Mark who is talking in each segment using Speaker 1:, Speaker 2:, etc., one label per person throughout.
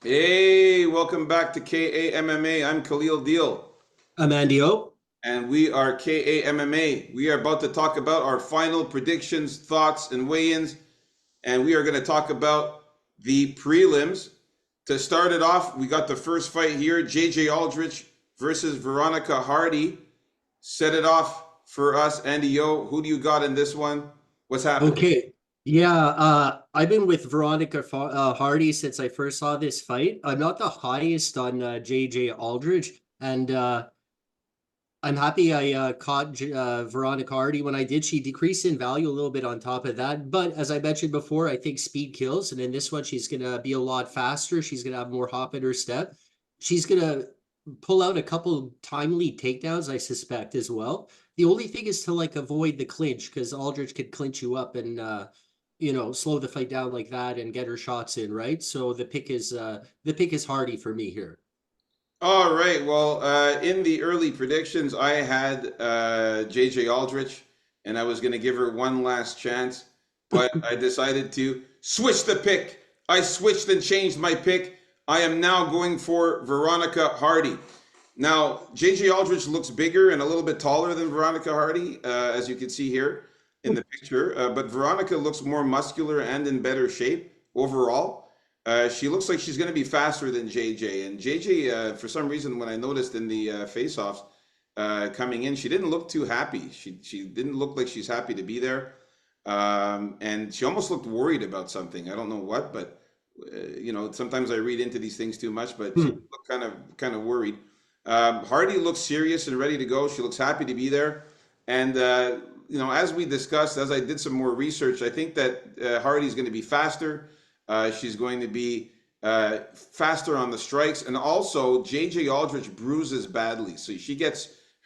Speaker 1: Hey, welcome back to KAMMA. I'm Khalil Deal,
Speaker 2: I'm Andy O.
Speaker 1: and we are KAMMA. We are about to talk about our final predictions, thoughts, and weigh-ins, and we are going to talk about the prelims. To start it off, we got the first fight here: JJ Aldrich versus Veronica Hardy. Set it off for us, Andy O. Who do you got in this one? What's happening?
Speaker 2: Okay. Yeah, I've been with Veronica Hardy since I first saw this fight. I'm not the highest on JJ Aldridge, and I'm happy I caught Veronica Hardy when I did. She decreased in value a little bit on top of that, but as I mentioned before, I think speed kills, and in this one, she's gonna be a lot faster. She's gonna have more hop in her step. She's gonna pull out a couple timely takedowns, I suspect, as well. The only thing is to like avoid the clinch because Aldridge could clinch you up and slow the fight down like that and get her shots in, right? So the pick is Hardy for me here.
Speaker 1: All right. Well, in the early predictions, I had JJ Aldrich, and I was going to give her one last chance, but I decided to switch the pick. I switched and changed my pick. I am now going for Veronica Hardy. Now, JJ Aldrich looks bigger and a little bit taller than Veronica Hardy, as you can see here in the picture, but Veronica looks more muscular and in better shape overall. She looks like she's going to be faster than JJ. And JJ, for some reason, when I noticed in the face-offs coming in, she didn't look too happy. She didn't look like she's happy to be there, and she almost looked worried about something. I don't know what, but sometimes I read into these things too much. But she
Speaker 2: Hmm.
Speaker 1: looked kind of worried. Hardy looks serious and ready to go. She looks happy to be there, and as we discussed, as I did some more research, I think that Hardy's going to be faster. She's going to be faster on the strikes, and also JJ Aldrich bruises badly, so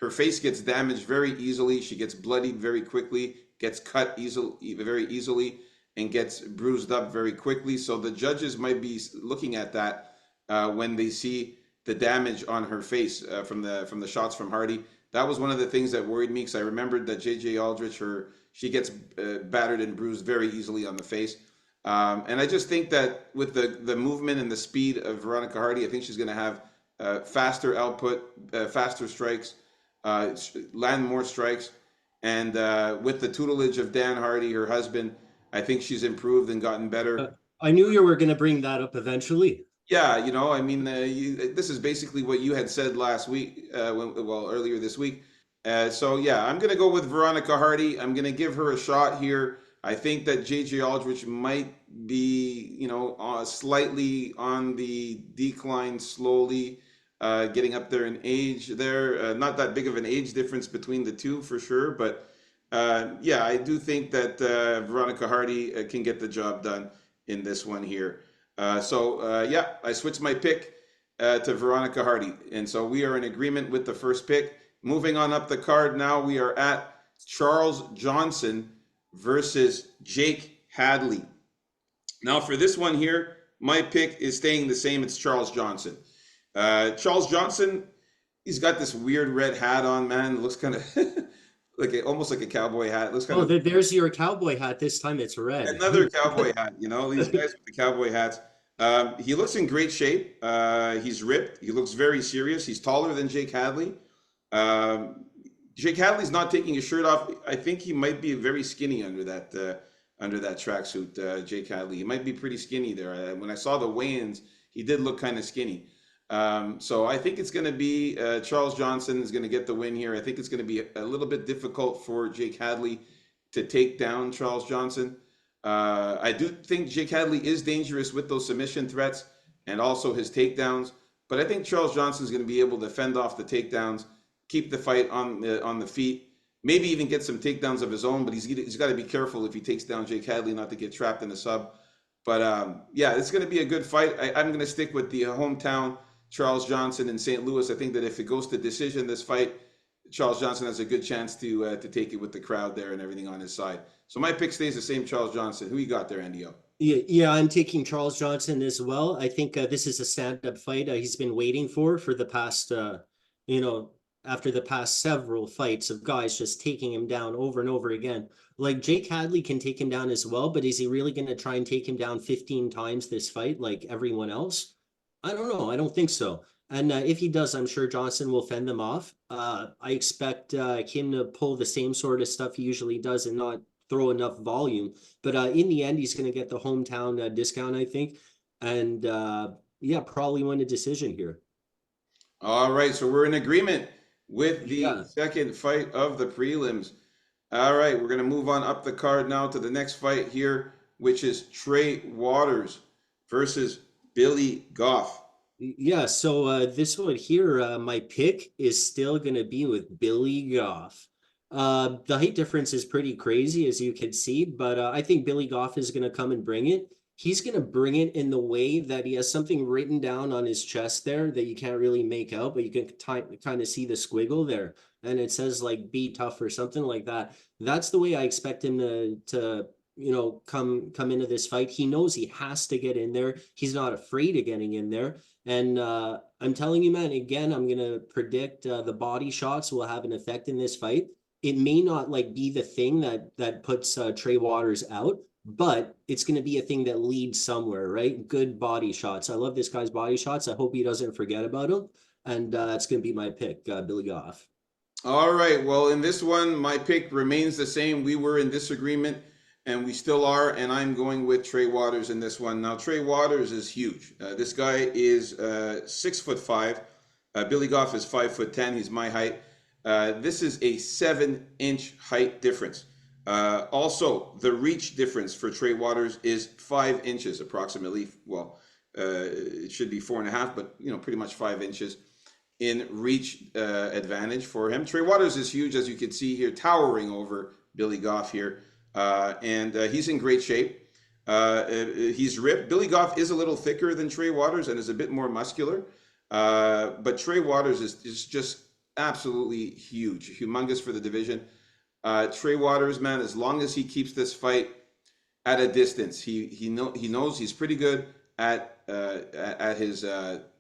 Speaker 1: her face gets damaged very easily. She gets bloodied very quickly, gets cut very easily, and gets bruised up very quickly. So the judges might be looking at that when they see the damage on her face from the shots from Hardy. That was one of the things that worried me because I remembered that JJ Aldrich, she gets battered and bruised very easily on the face. And I just think that with the movement and the speed of Veronica Hardy, I think she's going to have faster output, faster strikes, land more strikes. And with the tutelage of Dan Hardy, her husband, I think she's improved and gotten
Speaker 2: Uh,
Speaker 1: better.
Speaker 2: I knew you were going to bring that up eventually.
Speaker 1: Yeah, I mean, this is basically what you had said last week, earlier this week. So yeah, I'm gonna go with Veronica Hardy. I'm gonna give her a shot here. I think that JJ Aldrich might be, slightly on the decline, slowly getting up there in age. Not that big of an age difference between the two for sure, but yeah, I do think that Veronica Hardy can get the job done in this one here. Yeah, I switched my pick to Veronica Hardy, and so we are in agreement with the first pick. Moving on up the card now, we are at Charles Johnson versus Jake Hadley. Now for this one here, my pick is staying the same. It's Charles Johnson. Charles Johnson, he's got this weird red hat on, man. It looks kind of almost like a cowboy hat. It looks kind
Speaker 2: Oh,
Speaker 1: of
Speaker 2: there's your cowboy hat. This time it's red.
Speaker 1: another cowboy hat, these guys with the cowboy hats. He looks in great shape. He's ripped. He looks very serious. He's taller than Jake Hadley. Um, Jake Hadley's not taking his shirt off. I think he might be very skinny under that tracksuit. Jake Hadley. He might be pretty skinny there. When I saw the weigh-ins, he did look kind of skinny. So I think it's going to be Charles Johnson is going to get the win here. I think it's going to be a little bit difficult for Jake Hadley to take down Charles Johnson. I do think Jake Hadley is dangerous with those submission threats and also his takedowns, but I think Charles Johnson is going to be able to fend off the takedowns, keep the fight on the feet, maybe even get some takedowns of his own. But he's got to be careful if he takes down Jake Hadley not to get trapped in the sub. But yeah, it's going to be a good fight. I'm going to stick with the hometown Charles Johnson in St. Louis. I think that if it goes to decision, this fight Charles Johnson has a good chance to take it with the crowd there and everything on his side. So my pick stays the same, Charles Johnson. Who you got there, Andy?
Speaker 2: Yeah, I'm taking Charles Johnson as well. I think this is a stand-up fight he's been waiting for the past, you know, after the past several fights of guys just taking him down over and over again. Like Jake Hadley can take him down as well, but is he really going to try and take him down 15 times this fight like everyone else? I don't know. I don't think so. And if he does, I'm sure Johnson will fend them off. I expect him to pull the same sort of stuff he usually does and not throw enough volume. But in the end, he's going to get the hometown discount, I think. And yeah, probably win a decision here.
Speaker 1: All right, so we're in agreement with the
Speaker 2: Yeah.
Speaker 1: second fight of the prelims. All right, we're going to move on up the card now to the next fight here, which is Trey Waters versus Billy Goff.
Speaker 2: Yeah, so this one here, my pick is still going to be with Billy Goff. The height difference is pretty crazy, as you can see, but I think Billy Goff is going to come and bring it. He's going to bring it in the way that he has something written down on his chest there that you can't really make out, but you can kind of see the squiggle there. And it says like "be tough" or something like that. That's the way I expect him to come into this fight. He knows he has to get in there. He's not afraid of getting in there. And I'm telling you, man, again, I'm gonna predict the body shots will have an effect in this fight. It may not like be the thing that puts Trey Waters out, but it's gonna be a thing that leads somewhere, right? Good body shots. I love this guy's body shots. I hope he doesn't forget about them. And that's gonna be my pick, Billy Goff.
Speaker 1: All right. Well, in this one, my pick remains the same. We were in disagreement, and we still are. And I'm going with Trey Waters in this one. Now, Trey Waters is huge. This guy is 6'5". Billy Goff is 5'10". He's my height. This is a 7-inch height difference. Also, the reach difference for Trey Waters is 5 inches approximately. Well, it should be 4.5, but pretty much 5 inches in reach advantage for him. Trey Waters is huge, as you can see here, towering over Billy Goff here. And he's in great shape. He's ripped. Billy Goff is a little thicker than Trey Waters and is a bit more muscular. But Trey Waters is just absolutely huge, humongous for the division. Trey Waters, man, as long as he keeps this fight at a distance, he knows he's pretty good at his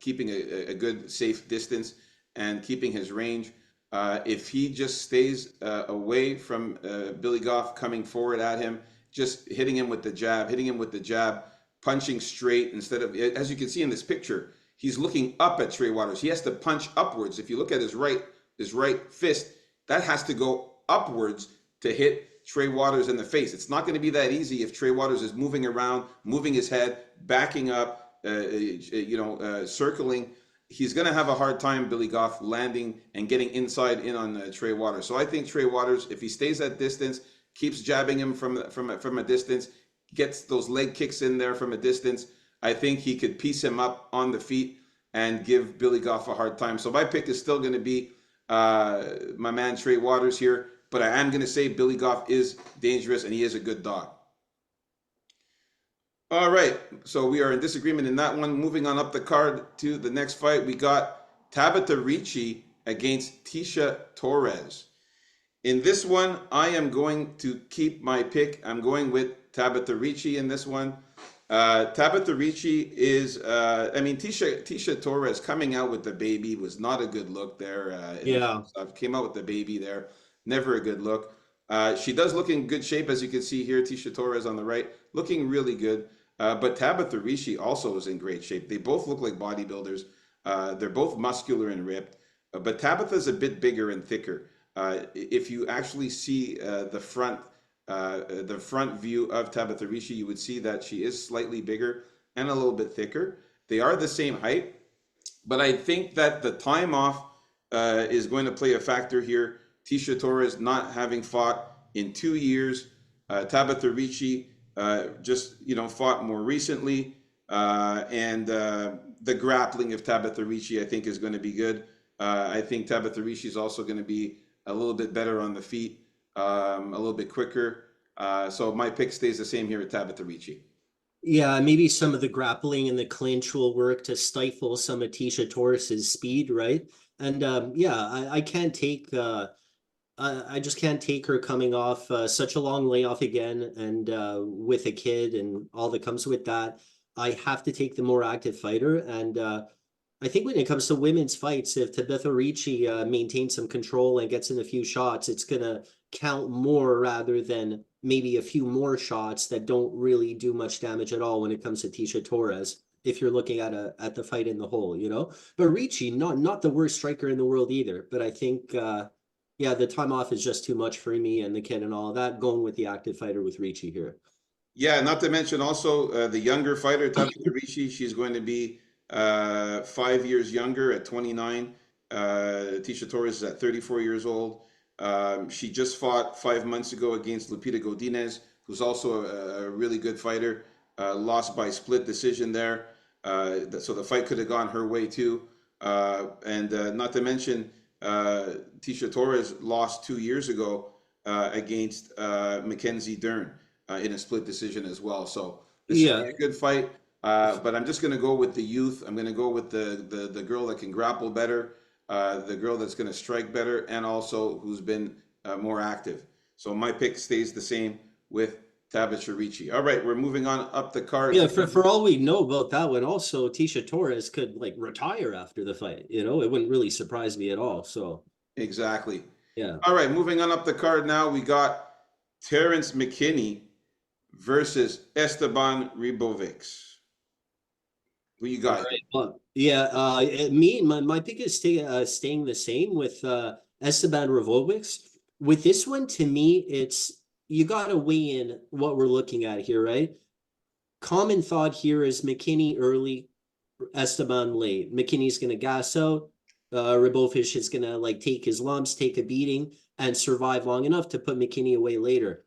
Speaker 1: keeping a good safe distance and keeping his range. If he just stays away from Billy Goff coming forward at him, just hitting him with the jab, punching straight instead of, as you can see in this picture, he's looking up at Trey Waters. He has to punch upwards. If you look at his right fist, that has to go upwards to hit Trey Waters in the face. It's not going to be that easy if Trey Waters is moving around, moving his head, backing up, circling. He's going to have a hard time, Billy Goff, landing and getting inside in on Trey Waters. So I think Trey Waters, if he stays at distance, keeps jabbing him from a distance, gets those leg kicks in there from a distance, I think he could piece him up on the feet and give Billy Goff a hard time. So my pick is still going to be my man Trey Waters here, but I am going to say Billy Goff is dangerous and he is a good dog. All right, so we are in disagreement in that one. Moving on up the card to the next fight, we got Tabitha Ricci against Tecia Torres. In this one, I am going to keep my pick. I'm going with Tabitha Ricci in this one. Tabitha Ricci is, Tecia Torres coming out with the baby was not a good look there.
Speaker 2: Yeah.
Speaker 1: Came out with the baby there. Never a good look. She does look in good shape, as you can see here. Tecia Torres on the right, looking really good. But Tabitha Ricci also is in great shape. They both look like bodybuilders. They're both muscular and ripped. But Tabitha's a bit bigger and thicker. If you actually see the front view of Tabitha Ricci, you would see that she is slightly bigger and a little bit thicker. They are the same height, but I think that the time off is going to play a factor here. Tecia Torres not having fought in 2 years. Tabitha Ricci just fought more recently, and the grappling of Tabitha Ricci I think is going to be good. I think Tabitha Ricci is also going to be a little bit better on the feet, a little bit quicker. So my pick stays the same here at Tabitha Ricci.
Speaker 2: Yeah, maybe some of the grappling and the clinch will work to stifle some of Tisha Torres's speed, right? And yeah, I can't take I just can't take her coming off such a long layoff again and with a kid and all that comes with that. I have to take the more active fighter. And I think when it comes to women's fights, if Tabitha Ricci maintains some control and gets in a few shots, it's going to count more rather than maybe a few more shots that don't really do much damage at all when it comes to Tisha Torres. If you're looking at the fight in the whole, you know, but Ricci, not the worst striker in the world either. But I think, yeah, the time off is just too much for me and the kid and all of that. Going with the active fighter with Ricci here.
Speaker 1: Yeah, not to mention also the younger fighter, Tabitha Ricci. She's going to be 5 years younger at 29. Tisha Torres is at 34 years old. She just fought 5 months ago against Lupita Godinez, who's also a really good fighter. Lost by split decision there. So the fight could have gone her way too. And not to mention, Tisha Torres lost 2 years ago against Mackenzie Dern in a split decision as well. So this should be
Speaker 2: Yeah,
Speaker 1: a good fight. But I'm just going to go with the youth. I'm going to go with the girl that can grapple better, the girl that's going to strike better, and also who's been more active. So my pick stays the same with Tabitha Ricci. All right, we're moving on up the card.
Speaker 2: yeah. For all we know about that one, also Tisha Torres could like retire after the fight. You know, it wouldn't really surprise me at all. So
Speaker 1: Exactly.
Speaker 2: yeah.
Speaker 1: All right, moving on up the card now, we got Terrence McKinney versus Esteban Ribovics. Who you
Speaker 2: All
Speaker 1: got here?
Speaker 2: right. Well, yeah. My pick is staying the same with Esteban Ravovics. With this one, to me, it's you got to weigh in what we're looking at here, right? Common thought here is McKinney early, Esteban late. McKinney's going to gas out. Rabovic is going to like take his lumps, take a beating, and survive long enough to put McKinney away later.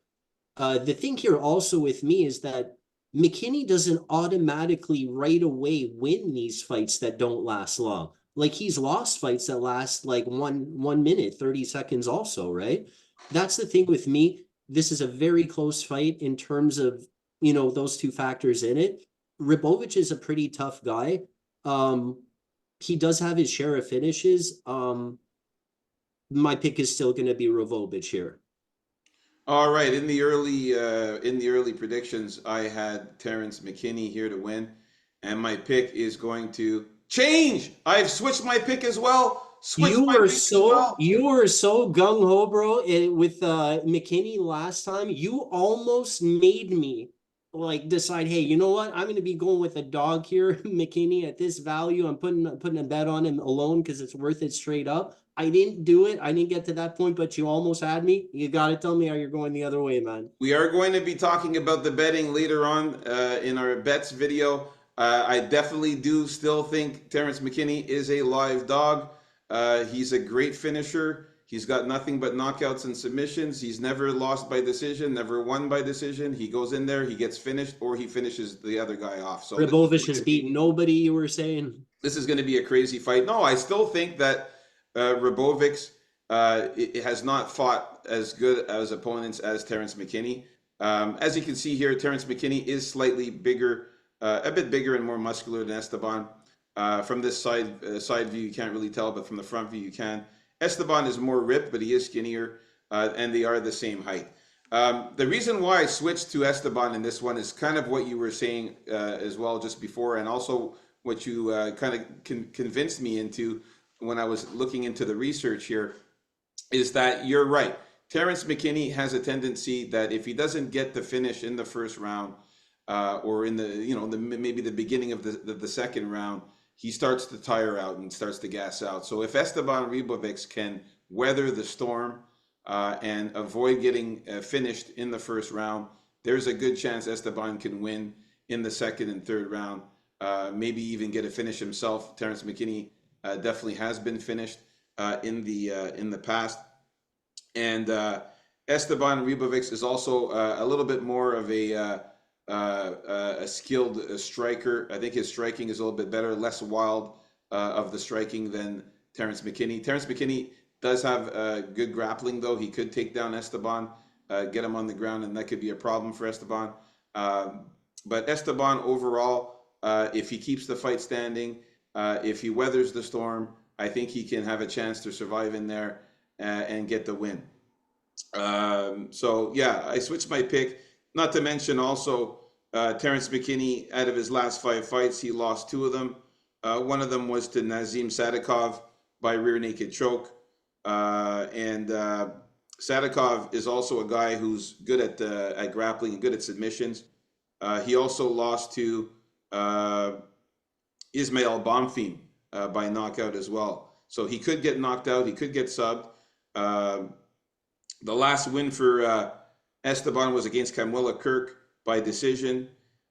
Speaker 2: The thing here also with me is that McKinney doesn't automatically right away win these fights that don't last long. Like he's lost fights that last like one minute, 30 seconds also, right? That's the thing with me. This is a very close fight in terms of, you know, those two factors in it. Ribovic is a pretty tough guy. Um, he does have his share of finishes. My pick is still going to be Ribovic here.
Speaker 1: All right, in the early predictions, I had Terrence McKinney here to win, and my pick is going to change. I've switched my pick as well. Switched my pick as well.
Speaker 2: You were so gung ho, bro. With McKinney last time, you almost made me like decide, hey, you know what? I'm gonna be going with a dog here, McKinney at this value. I'm putting a bet on him alone because it's worth it straight up. I didn't do it. I didn't get to that point, but you almost had me. You gotta tell me how you're going the other way, man.
Speaker 1: We are going to be talking about the betting later on in our bets video. I definitely do still think Terrence McKinney is a live dog. He's a great finisher. He's got nothing but knockouts and submissions. He's never lost by decision, never won by decision. He goes in there, he gets finished, or he finishes the other guy off. So
Speaker 2: Ribovic has beaten nobody, you were saying.
Speaker 1: this is going to be a crazy fight. No, I still think that Rabovics it has not fought as good as opponents as Terrence McKinney. As you can see here, Terrence McKinney is slightly bigger, a bit bigger and more muscular than Esteban. From this side view, you can't really tell, but from the front view, you can. Esteban is more ripped, but he is skinnier, and they are the same height. The reason why I switched to Esteban in this one is kind of what you were saying as well just before, and also what you kind of convinced me into when I was looking into the research here, is that you're right. Terrence McKinney has a tendency that if he doesn't get the finish in the first round, or in the maybe the beginning of the second round, he starts to tire out and starts to gas out. So if Esteban Ribovics can weather the storm and avoid getting finished in the first round, there's a good chance Esteban can win in the second and third round. Maybe even get a finish himself. Terrence McKinney definitely has been finished in the past, and Esteban Ribovics is also a little bit more of a skilled striker. I think his striking is a little bit better, less wild of the striking than Terrence McKinney. Terrence McKinney does have good grappling, though. He could take down Esteban, get him on the ground, and that could be a problem for Esteban. But Esteban overall, if he keeps the fight standing, if he weathers the storm, I think he can have a chance to survive in there and get the win. So yeah, I switched my pick. Not to mention also Terrence McKinney. Out of his last 5 fights, he lost 2 of them. One of them was to Nazim Sadikov by rear naked choke, and Sadikov is also a guy who's good at grappling and good at submissions. He also lost to uh, Ismail Bonfim by knockout as well. So he could get knocked out. He could get subbed. Uh, the last win for Esteban was against Kamwilla Kirk by decision.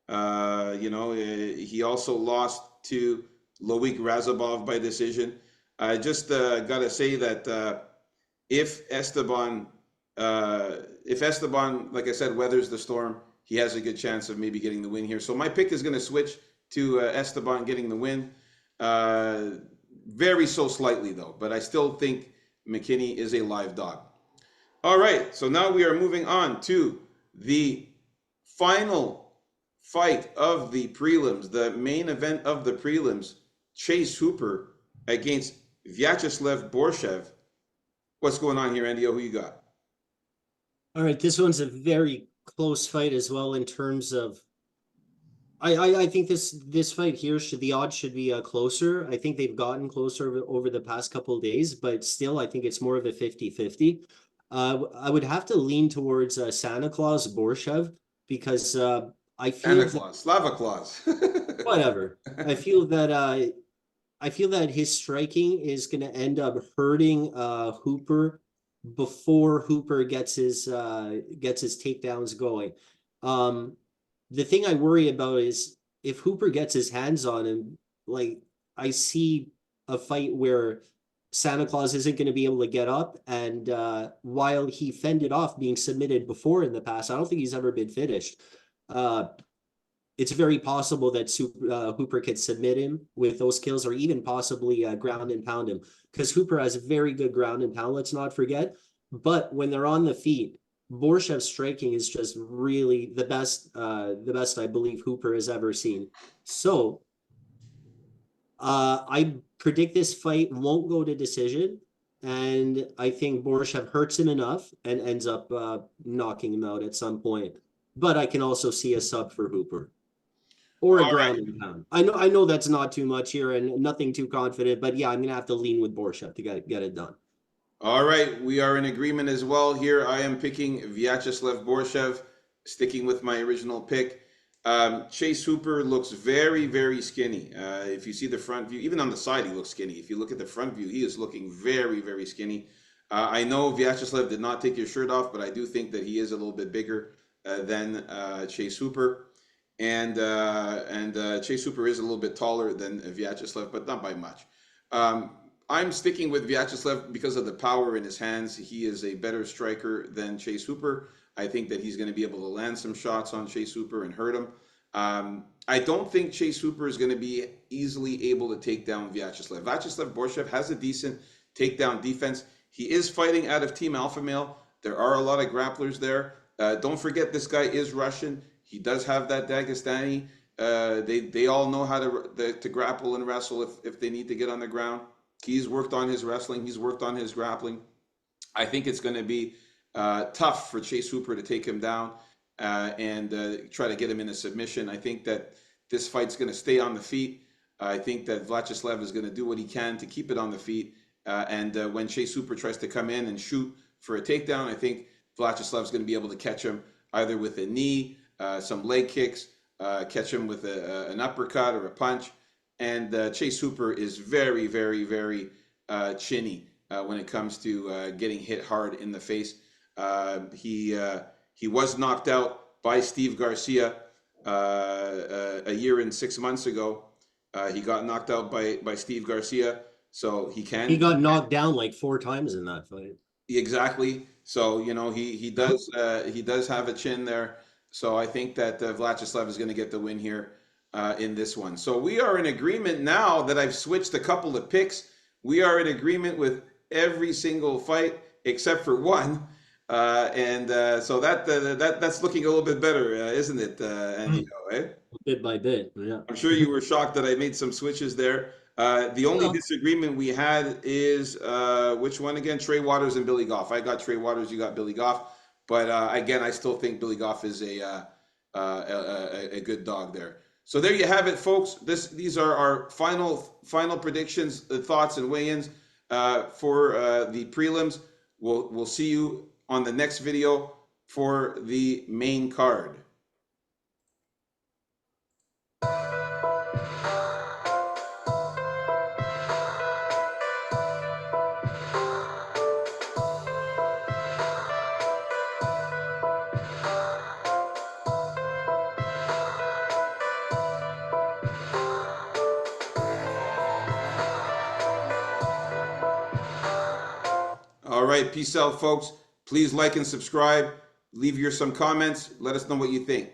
Speaker 1: He also lost to Loic Razabov by decision. I just got to say that if Esteban, if Esteban, like I said, weathers the storm, he has a good chance of maybe getting the win here. So my pick is going to switch to Esteban getting the win. Uh, Very so slightly though, but I still think McKinney is a live dog. All right, so now we are moving on to the final fight of the prelims, the main event of the prelims, Chase Hooper against Vyacheslav Borshev. What's going on here, Andy? Who you got?
Speaker 2: All right, this one's a very close fight as well in terms of I think this fight here the odds should be closer. I think they've gotten closer over the past couple of days, but still I think it's more of a 50-50. I would have to lean towards Santa Claus Borshev because I
Speaker 1: Santa
Speaker 2: feel that
Speaker 1: Claus, Slava Claus.
Speaker 2: whatever. I feel that his striking is going to end up hurting Hooper before Hooper gets his takedowns going. Um, the thing I worry about is if Hooper gets his hands on him, like I see a fight where Santa Claus isn't going to be able to get up, and while he fended off being submitted before in the past, I don't think he's ever been finished. Uh, it's very possible that Hooper could submit him with those kills, or even possibly ground and pound him, because Hooper has very good ground and pound. Let's not forget. But when they're on the feet, Borshev's striking is just really the best I believe Hooper has ever seen. So I predict this fight won't go to decision, and I think Borshev hurts him enough and ends up knocking him out at some point. But I can also see a sub for Hooper or a
Speaker 1: All right.
Speaker 2: ground and pound. I know that's not too much here and nothing too confident, but yeah, I'm gonna have to lean with Borshev to get it done.
Speaker 1: All right, we are in agreement as well here. I am picking Vyacheslav Borshev, sticking with my original pick. Chase Hooper looks very, very skinny. If you see the front view, even on the side, he looks skinny. If you look at the front view, he is looking very, very skinny. I know Vyacheslav did not take his shirt off, but I do think that he is a little bit bigger than Chase Hooper. And Chase Hooper is a little bit taller than Vyacheslav, but not by much. Um, I'm sticking with Vyacheslav because of the power in his hands. He is a better striker than Chase Hooper. I think that he's going to be able to land some shots on Chase Hooper and hurt him. I don't think Chase Hooper is going to be easily able to take down Vyacheslav. Vyacheslav Borshev has a decent takedown defense. He is fighting out of Team Alpha Male. There are a lot of grapplers there. Don't forget this guy is Russian. He does have that Dagestani. They all know how to grapple and wrestle if they need to get on the ground. He's worked on his wrestling. He's worked on his grappling. I think it's going to be tough for Chase Hooper to take him down and try to get him in a submission. I think that this fight's going to stay on the feet. I think that Vyacheslav is going to do what he can to keep it on the feet. And when Chase Hooper tries to come in and shoot for a takedown, I think Vyacheslav is going to be able to catch him either with a knee, some leg kicks, catch him with an uppercut or a punch. And Chase Hooper is very, very, very chinny when it comes to getting hit hard in the face. He was knocked out by Steve Garcia a year and 6 months ago. He got knocked out by Steve Garcia, so he can.
Speaker 2: He got knocked down like 4 times in that fight.
Speaker 1: Exactly. So he does have a chin there. So I think that Vyacheslav is going to get the win here in this one. So we are in agreement now that I've switched a couple of picks. We are in agreement with every single fight except for one. So that's looking a little bit better, isn't it, Andy? Eh?
Speaker 2: Bit by bit. Yeah.
Speaker 1: I'm sure you were shocked that I made some switches there. The only
Speaker 2: Yeah.
Speaker 1: disagreement we had is which one again? Trey Waters and Billy Goff. I got Trey Waters, you got Billy Goff. But again, I still think Billy Goff is a good dog there. So there you have it, folks. These are our final predictions, thoughts, and weigh-ins for the prelims. We'll see you on the next video for the main card. All right, peace out, folks. Please like and subscribe. Leave some comments. Let us know what you think.